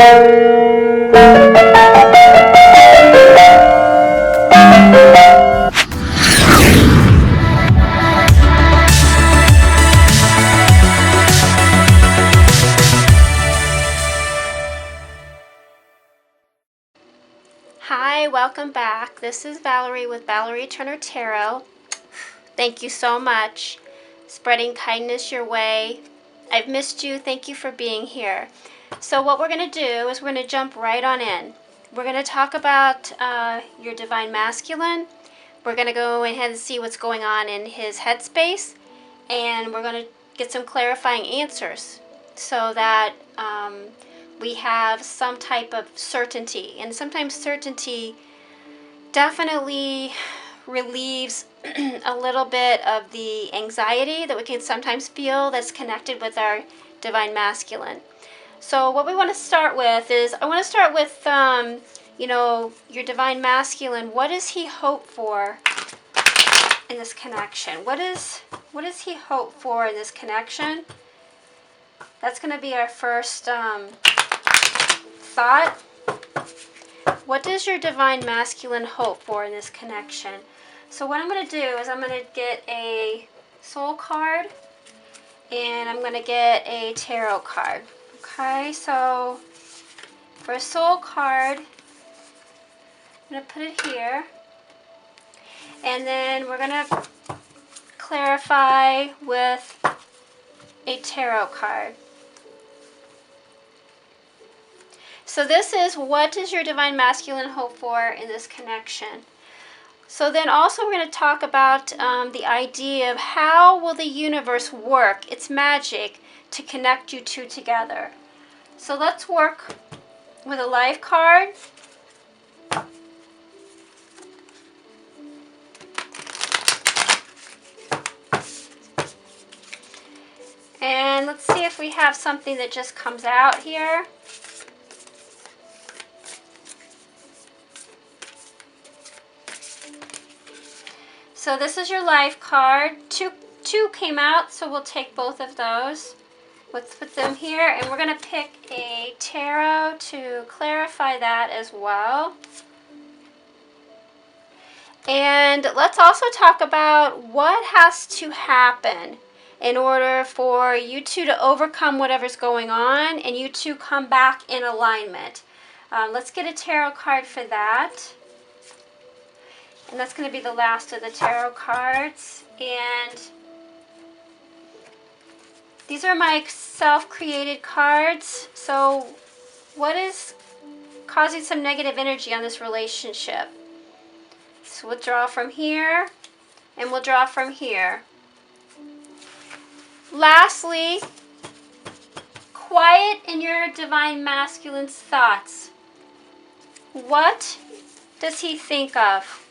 Hi, welcome back. This is Valerie with Valerie Turner Tarot. Thank you so much. Spreading kindness your way. I've missed you. Thank you for being here. So what we're going to do is we're going to jump right on in. We're going to talk about your Divine Masculine. We're going to go ahead and see what's going on in his headspace. And we're going to get some clarifying answers so that we have some type of certainty. And sometimes certainty definitely relieves a little bit of the anxiety that we can sometimes feel that's connected with our Divine Masculine. So what we want to start with is, I want to start with, your Divine Masculine. What does he hope for in this connection? What does he hope for in this connection? That's going to be our first thought. What does your Divine Masculine hope for in this connection? So what I'm going to do is I'm going to get a soul card and I'm going to get a tarot card. Okay, so for a soul card, I'm going to put it here. And then we're going to clarify with a tarot card. So this is, what does your Divine Masculine hope for in this connection? So then also we're going to talk about the idea of how will the universe work, its magic, to connect you two together. So let's work with a life card. And let's see if we have something that just comes out here. So this is your life card. Two came out, so we'll take both of those. Let's put them here, and we're going to pick a tarot to clarify that as well. And let's also talk about what has to happen in order for you two to overcome whatever's going on and you two come back in alignment. Let's get a tarot card for that. And that's going to be the last of the tarot cards. And these are my self-created cards. So what is causing some negative energy on this relationship? So we'll draw from here and we'll draw from here. Lastly, quiet in your Divine Masculine's thoughts. What does he think of?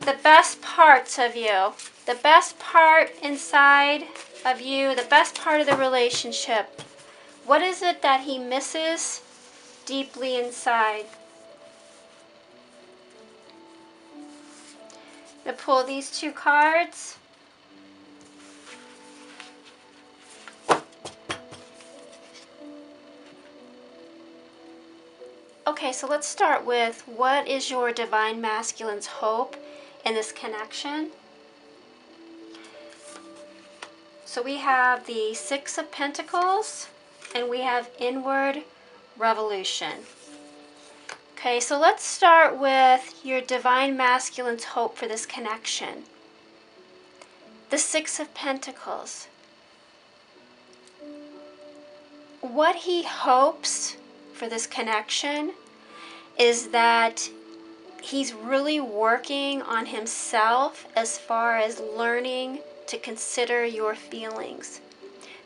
The best parts of you, the best part inside of you, the best part of the relationship. What is it that he misses deeply inside? I'm going to pull these two cards. Okay, so let's start with, what is your Divine Masculine's hope in this connection? So we have the Six of Pentacles and we have Inward Revolution. Okay, so let's start with your Divine Masculine's hope for this connection. The Six of Pentacles. What he hopes for this connection is that he's really working on himself as far as learning to consider your feelings.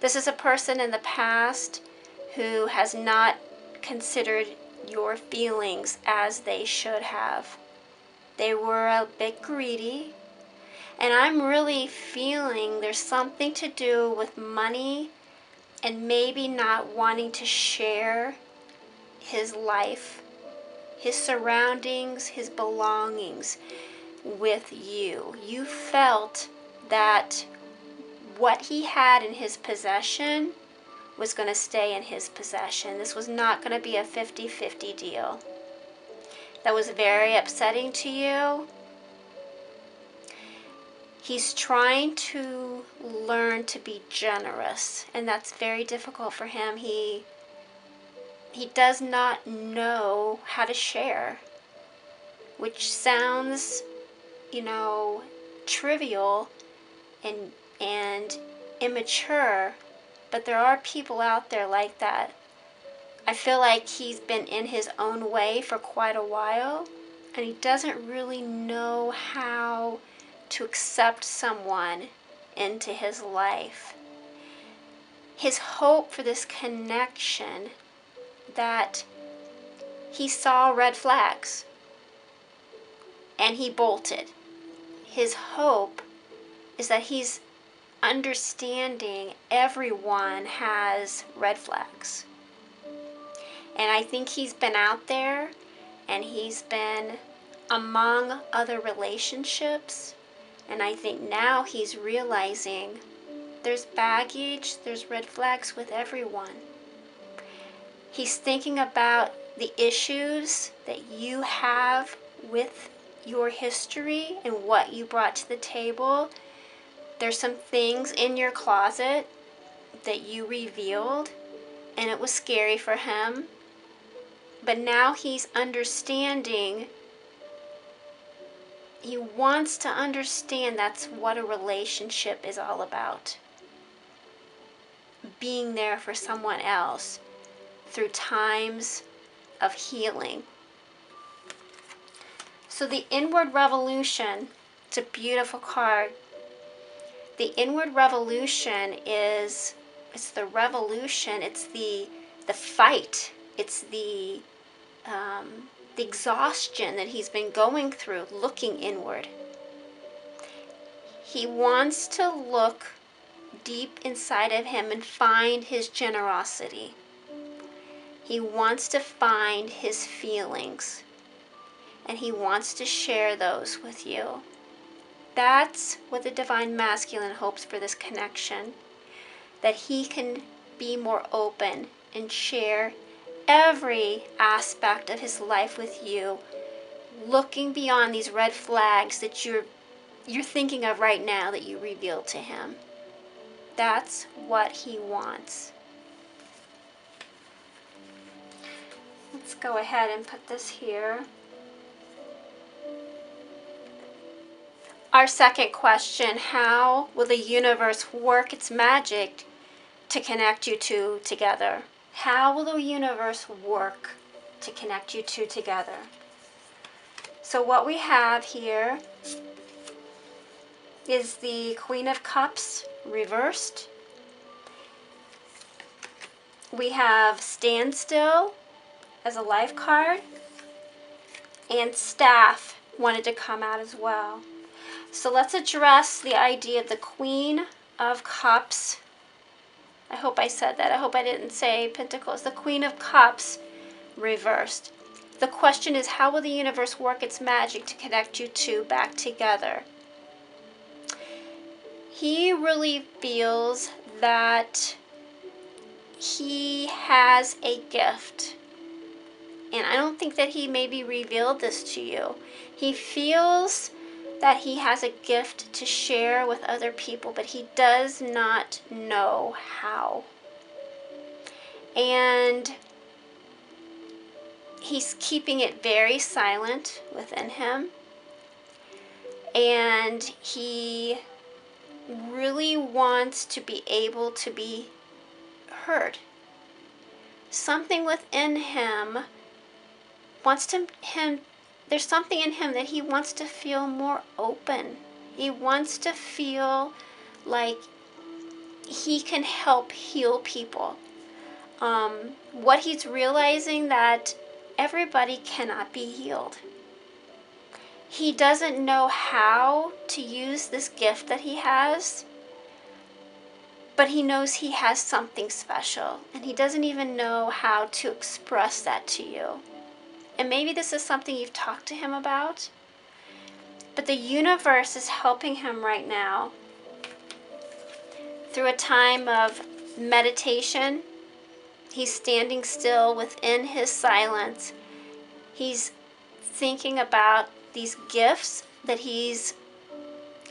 This is a person in the past who has not considered your feelings as they should have. They were a bit greedy, and I'm really feeling there's something to do with money and maybe not wanting to share his life, his surroundings, his belongings with you. You felt that what he had in his possession was going to stay in his possession. This was not going to be a 50-50 deal. That was very upsetting to you. He's trying to learn to be generous, and that's very difficult for him. He does not know how to share, which sounds, trivial and immature, but there are people out there like that. I feel like he's been in his own way for quite a while, and he doesn't really know how to accept someone into his life. His hope for this connection, that he saw red flags and he bolted. His hope is that he's understanding everyone has red flags. And I think he's been out there and he's been among other relationships. And I think now he's realizing there's baggage, there's red flags with everyone. He's thinking about the issues that you have with your history and what you brought to the table. There's some things in your closet that you revealed, and it was scary for him. But now he's understanding. He wants to understand that's what a relationship is all about. Being there for someone else through times of healing. So the inward revolution, it's a beautiful card. The inward revolution it's the revolution, it's the fight, it's the exhaustion that he's been going through looking inward. He wants to look deep inside of him and find his generosity. He wants to find his feelings, and he wants to share those with you. That's what the Divine Masculine hopes for this connection, that he can be more open and share every aspect of his life with you, looking beyond these red flags that you're thinking of right now that you revealed to him. That's what he wants. Let's go ahead and put this here. Our second question, how will the universe work its magic to connect you two together? How will the universe work to connect you two together? So what we have here is the Queen of Cups reversed. We have Standstill as a life card, and Staff wanted to come out as well. So let's address the idea of the Queen of Cups. I hope I said that. I hope I didn't say Pentacles. The Queen of Cups reversed. The question is, how will the universe work its magic to connect you two back together? He really feels that he has a gift. And I don't think that he maybe revealed this to you. He feels that he has a gift to share with other people, but he does not know how. And he's keeping it very silent within him. And he really wants to be able to be heard. Something within him there's something in him that he wants to feel more open. He wants to feel like he can help heal people. What he's realizing, that everybody cannot be healed. He doesn't know how to use this gift that he has, but he knows he has something special, and he doesn't even know how to express that to you. And maybe this is something you've talked to him about, but the universe is helping him right now through a time of meditation He's standing still within his silence. He's thinking about these gifts that he's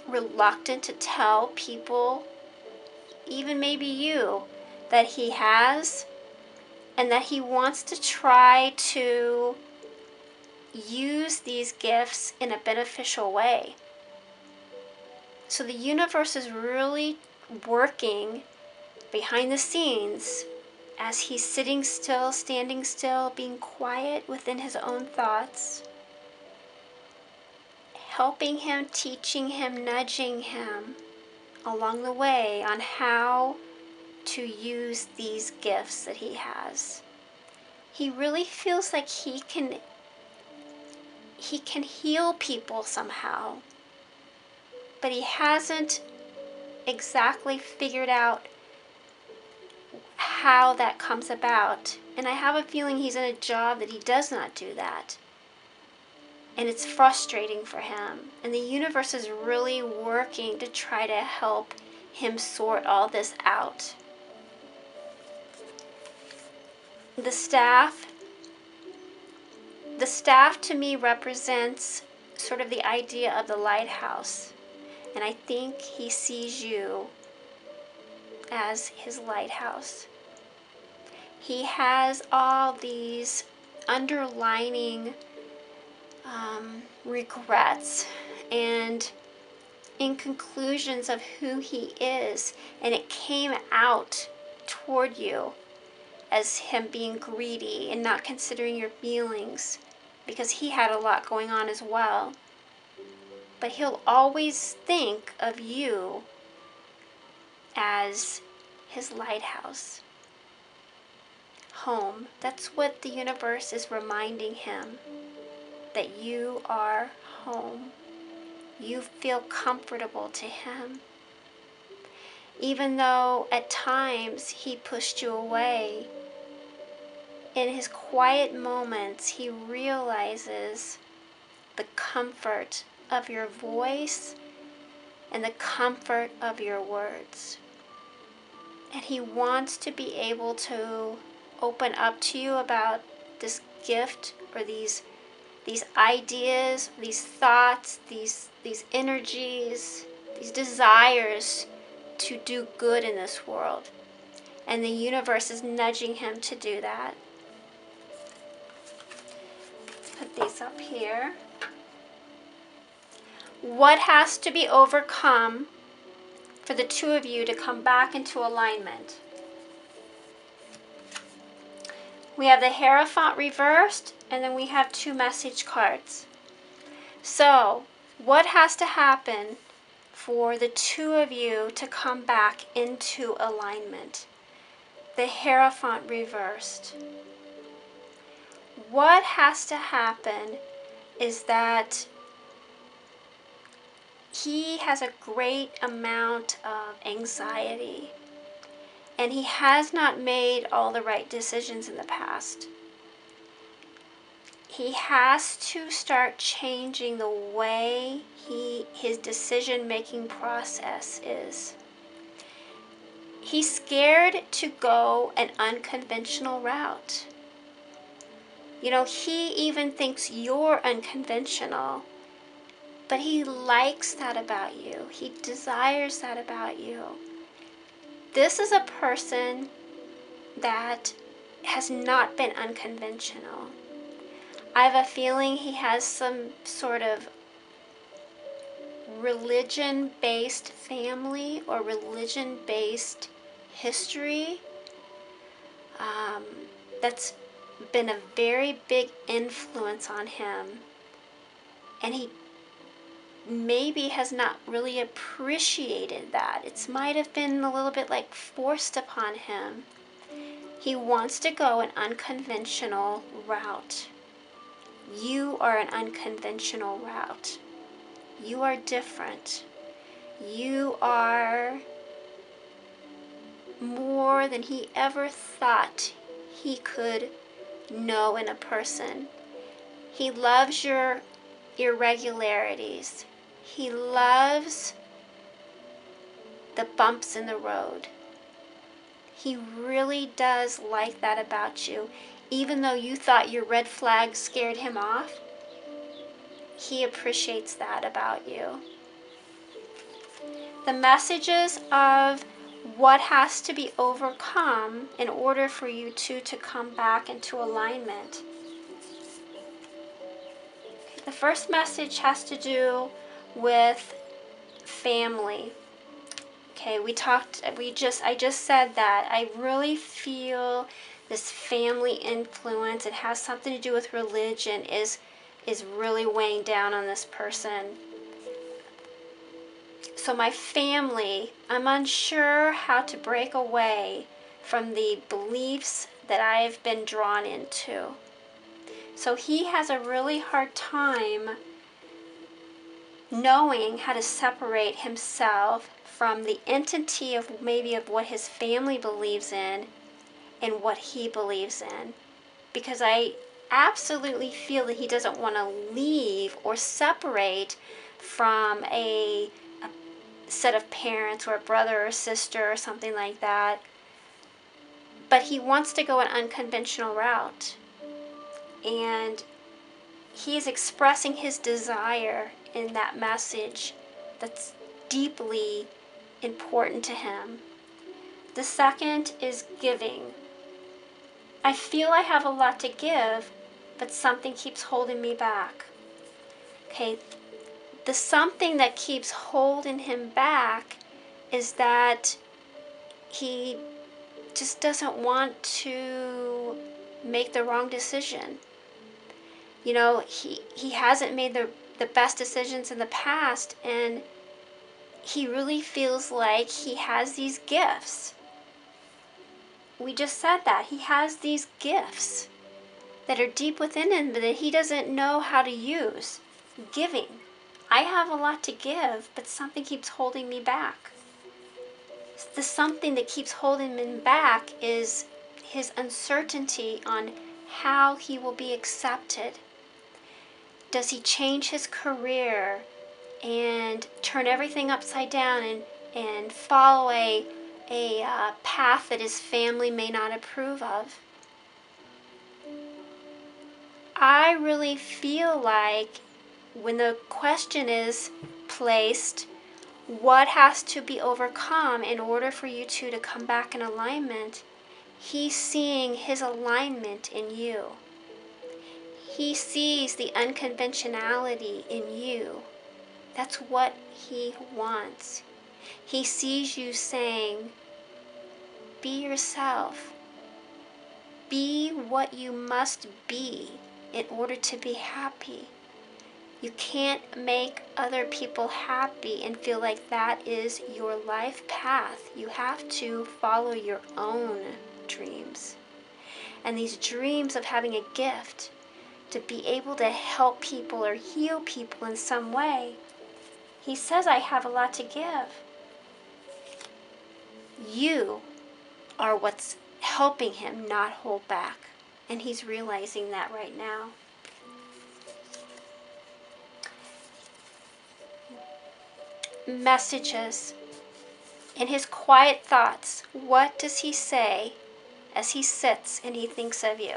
reluctant to tell people, even maybe you, that he has, and that he wants to try to use these gifts in a beneficial way. So the universe is really working behind the scenes as he's sitting still, standing still, being quiet within his own thoughts, helping him, teaching him, nudging him along the way on how to use these gifts that he has. He really feels like he can heal people somehow, but he hasn't exactly figured out how that comes about. And I have a feeling he's in a job that he does not do that. And it's frustrating for him. And the universe is really working to try to help him sort all this out. The staff to me represents sort of the idea of the lighthouse. And I think he sees you as his lighthouse. He has all these underlining regrets and inconclusions of who he is, and it came out toward you as him being greedy and not considering your feelings, because he had a lot going on as well. But he'll always think of you as his lighthouse. Home. That's what the universe is reminding him, that you are home. You feel comfortable to him. Even though at times he pushed you away, in his quiet moments he realizes the comfort of your voice and the comfort of your words. And he wants to be able to open up to you about this gift, or these ideas, these thoughts, these energies, these desires to do good in this world. And the universe is nudging him to do that. Put these up here. What has to be overcome for the two of you to come back into alignment? We have the Hierophant reversed, and then we have 2 message cards. So, what has to happen for the two of you to come back into alignment? The Hierophant reversed. What has to happen is that he has a great amount of anxiety, and he has not made all the right decisions in the past. He has to start changing the way his decision-making process is. He's scared to go an unconventional route. You know, he even thinks you're unconventional, but he likes that about you. He desires that about you. This is a person that has not been unconventional. I have a feeling he has some sort of religion-based family or religion-based history that's been a very big influence on him. And he maybe has not really appreciated that. It might have been a little bit like forced upon him. He wants to go an unconventional route. You are an unconventional route. You are different. You are more than he ever thought he could know in a person. He loves your irregularities. He loves the bumps in the road. He really does like that about you. Even though you thought your red flag scared him off, he appreciates that about you. The messages of what has to be overcome in order for you two to come back into alignment. The first message has to do with family. Okay, I just said that. I really feel this family influence, it has something to do with religion, is really weighing down on this person. So my family, I'm unsure how to break away from the beliefs that I've been drawn into. So he has a really hard time knowing how to separate himself from the entity of maybe of what his family believes in and what he believes in. Because I absolutely feel that he doesn't want to leave or separate from a set of parents or a brother or sister or something like that. But he wants to go an unconventional route. And he is expressing his desire in that message that's deeply important to him. The second is giving. I feel I have a lot to give, but something keeps holding me back. Okay, the something that keeps holding him back is that he just doesn't want to make the wrong decision. You know, he hasn't made the best decisions in the past, and he really feels like he has these gifts. We just said that. He has these gifts that are deep within him that he doesn't know how to use. Giving. I have a lot to give, but something keeps holding me back. The something that keeps holding him back is his uncertainty on how he will be accepted. Does he change his career and turn everything upside down and follow a path that his family may not approve of? I really feel like when the question is placed, what has to be overcome in order for you two to come back in alignment, he's seeing his alignment in you. He sees the unconventionality in you. That's what he wants. He sees you saying, be yourself. Be what you must be in order to be happy. You can't make other people happy and feel like that is your life path. You have to follow your own dreams. And these dreams of having a gift to be able to help people or heal people in some way, he says, I have a lot to give. You are what's helping him not hold back. And he's realizing that right now. Messages. In his quiet thoughts, what does he say as he sits and he thinks of you?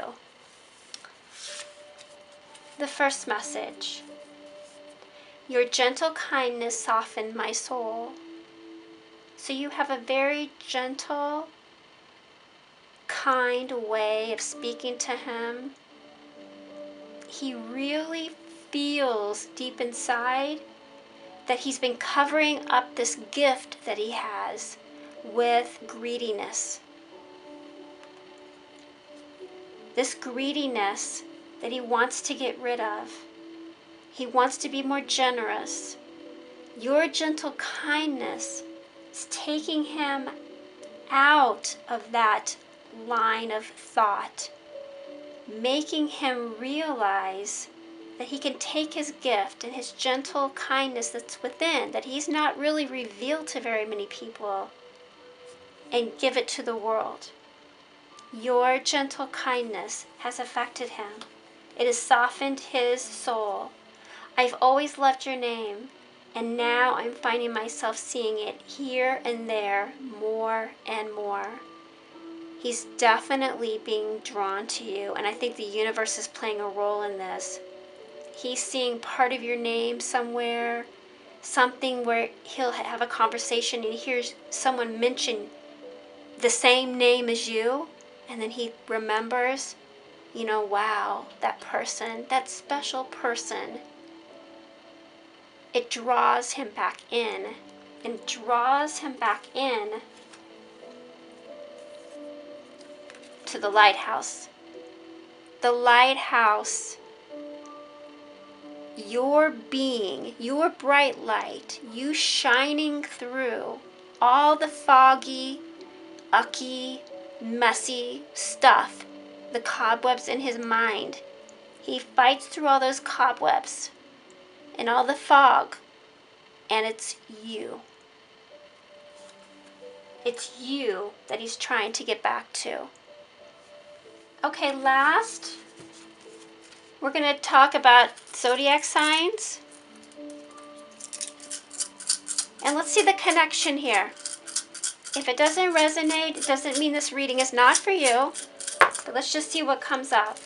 The first message. Your gentle kindness softened my soul. So you have a very gentle, kind way of speaking to him. He really feels deep inside that he's been covering up this gift that he has with greediness. This greediness that he wants to get rid of. He wants to be more generous. Your gentle kindness is taking him out of that line of thought, making him realize that he can take his gift and his gentle kindness that's within, that he's not really revealed to very many people, and give it to the world. Your gentle kindness has affected him. It has softened his soul. I've always loved your name, and now I'm finding myself seeing it here and there more and more. He's definitely being drawn to you, and I think the universe is playing a role in this. He's seeing part of your name somewhere, something where he'll have a conversation and he hears someone mention the same name as you, and then he remembers, you know, wow, that person, that special person. It draws him back in, and draws him back in to the lighthouse. The lighthouse, your being, your bright light, you shining through all the foggy, ucky, messy stuff, the cobwebs in his mind. He fights through all those cobwebs and all the fog, and it's you. It's you that he's trying to get back to. Okay, last, we're going to talk about zodiac signs. And let's see the connection here. If it doesn't resonate, it doesn't mean this reading is not for you. But let's just see what comes up.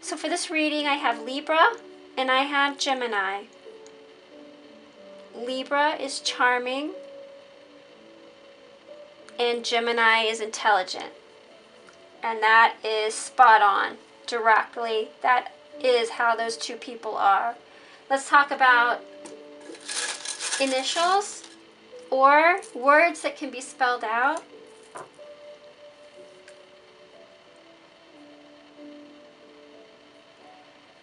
So for this reading, I have Libra and I have Gemini. Libra is charming and Gemini is intelligent. And that is spot on, directly. That is how those two people are. Let's talk about initials or words that can be spelled out.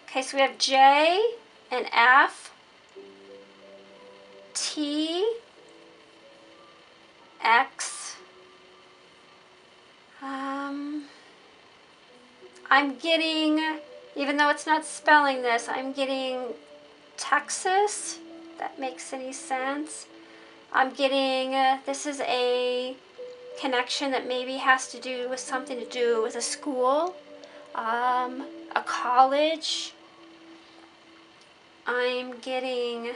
Okay, so we have J and F, T, X. I'm getting, even though it's not spelling this, I'm getting Texas. If that makes any sense. I'm getting, this is a connection that maybe has to do with something to do with a school, a college. I'm getting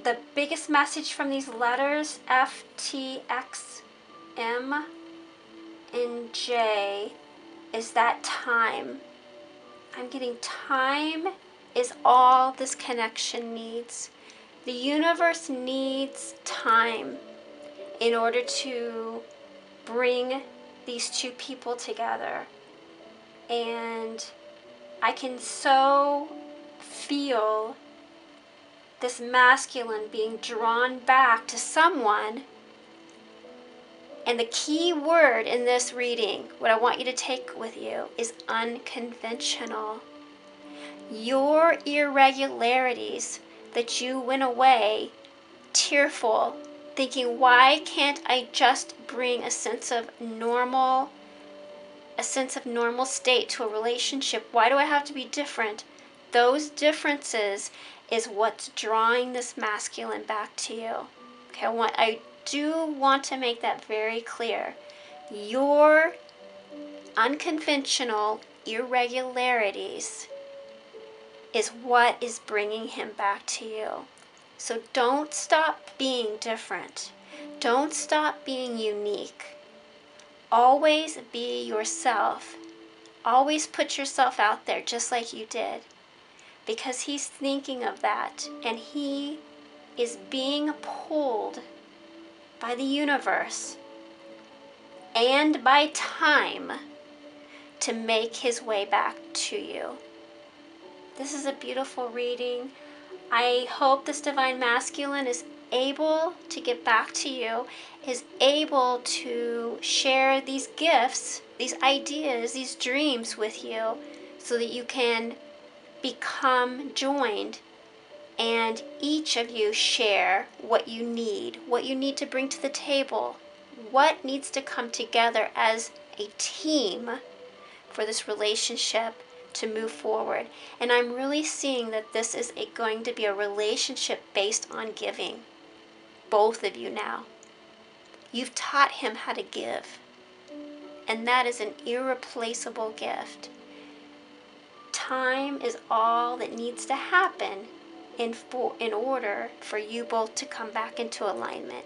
the biggest message from these letters, F, T, X, M, and J, is that time. I'm getting time is all this connection needs. The universe needs time in order to bring these two people together. And I can so feel this masculine being drawn back to someone. And the key word in this reading, what I want you to take with you, is unconventional. Your irregularities that you went away tearful, thinking, why can't I just bring a sense of normal state to a relationship? Why do I have to be different? Those differences is what's drawing this masculine back to you. Okay, I do want to make that very clear. Your unconventional irregularities is what is bringing him back to you. So don't stop being different. Don't stop being unique. Always be yourself. Always put yourself out there just like you did. Because he's thinking of that, and he is being pulled by the universe and by time to make his way back to you. This is a beautiful reading. I hope this divine masculine is able to get back to you, is able to share these gifts, these ideas, these dreams with you, so that you can become joined and each of you share what you need to bring to the table, what needs to come together as a team for this relationship to move forward. And I'm really seeing that this is going to be a relationship based on giving. Both of you now. You've taught him how to give. And that is an irreplaceable gift. Time is all that needs to happen in order for you both to come back into alignment.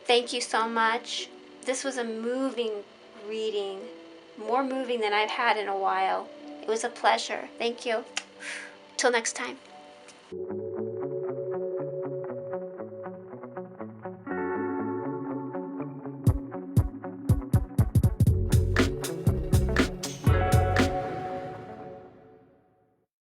Thank you so much. This was a moving reading, more moving than I've had in a while. It was a pleasure. Thank you. Till next time.